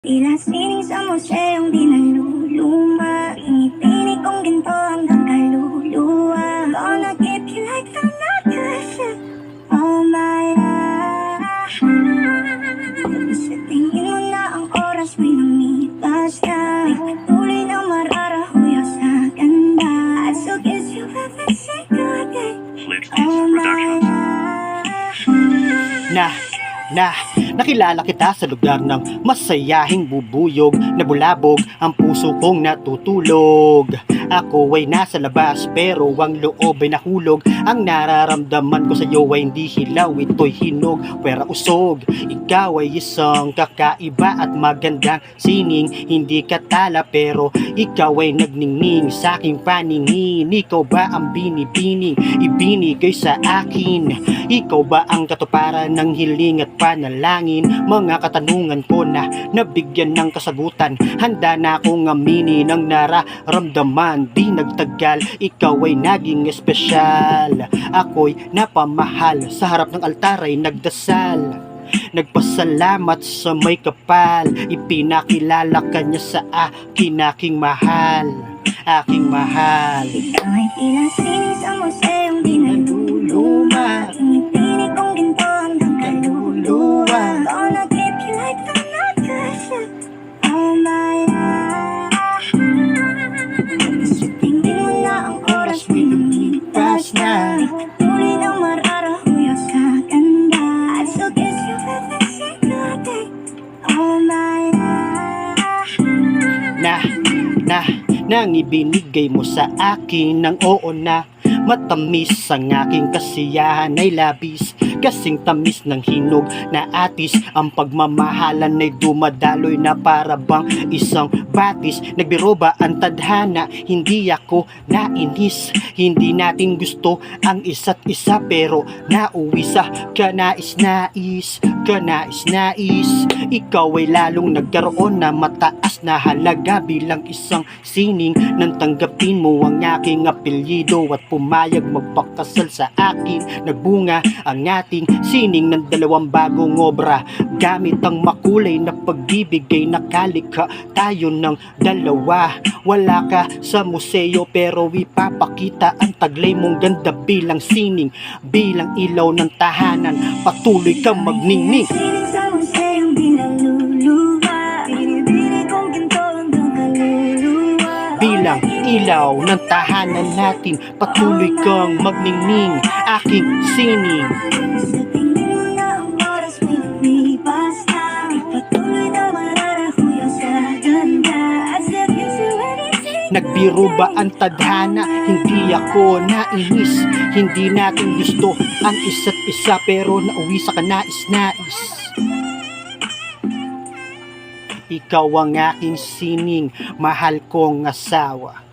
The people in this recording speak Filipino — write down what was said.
Tila sining sa museong di naluluma. Pinipili kong ginto hanggang kaluluwa. Gonna keep you like the necklace all my life. Sa tingin mo na ang oras may lumipas na. May patuloy na mararahuya sa ganda. I still kiss you every single day all my life. Nakilala kita sa lugar ng masayahing bubuyog. Nabulabog ang puso kong natutulog. Ako ay nasa labas pero ang loob ay nahulog. Ang nararamdaman ko sa iyo ay hindi hilaw, ito'y hinog, pwera usog. Ikaw ay isang kakaiba at magandang sining. Hindi ka tala pero ikaw ay nagningning sa aking paningin. Ikaw ba ang binibining ibinigay sa akin? Ikaw ba ang katuparan ng hiling at panalangin? Mga katanungan ko na nabigyan ng kasagutan. Handa na akong aminin ang nararamdaman. Di nagtagal, ikaw ay naging espesyal. Ako'y napamahal, sa harap ng altar ay nagdasal. Nagpasalamat sa may kapal, ipinakilala ka niya sa akin, aking mahal, aking mahal. Ikaw ay tila sining sa museong di naluluma. Pinipili kong ginto hanggang kaluluwa. Gonna keep you like the necklace all my life. Sa tingin mo na ang oras may lumipas na. May patuloy na mararahuya sa ganda. I still kiss you every single day all my life. Nang ibinigay mo sa akin ng oo na matamis, ang aking kasiyahan ay labis. Kasing tamis ng hinog na atis, ang pagmamahalan ay dumadaloy na para bang isang batis. Nagbiro ba ang tadhana? Hindi ako nainis. Hindi natin gusto ang isa't isa pero nauwi sa kanais-nais, kanais-nais. Ikaw ay lalong nagkaroon na mataas na halaga bilang isang sining. Nang tanggapin mo ang aking apelyido at pumayag magpakasal sa akin, nagbunga ang ating sining ng dalawang bagong obra. Gamit ang makulay na pagbibigay, nakalikha tayo ng dalawa. Wala ka sa museo pero ipapakita ang taglay mong ganda bilang sining, bilang ilaw ng tahanan. Patuloy kang magningning. Sining sa museong di naluluwa. Pinipili kong ginto hanggang kaluluwa. Bilang ilaw ng tahanan natin, patuloy kang magningning, aking sining. Sa tingin mo na ang oras may lumipas na. May patuloy na mararahuya sa ganda. I still kiss you every single Nagbiro ba ang tadhana? Hindi ako nainis. Hindi natin gusto ang isa't isa pero nauwi sa kanais-nais. Ikaw ang aking sining, mahal kong asawa.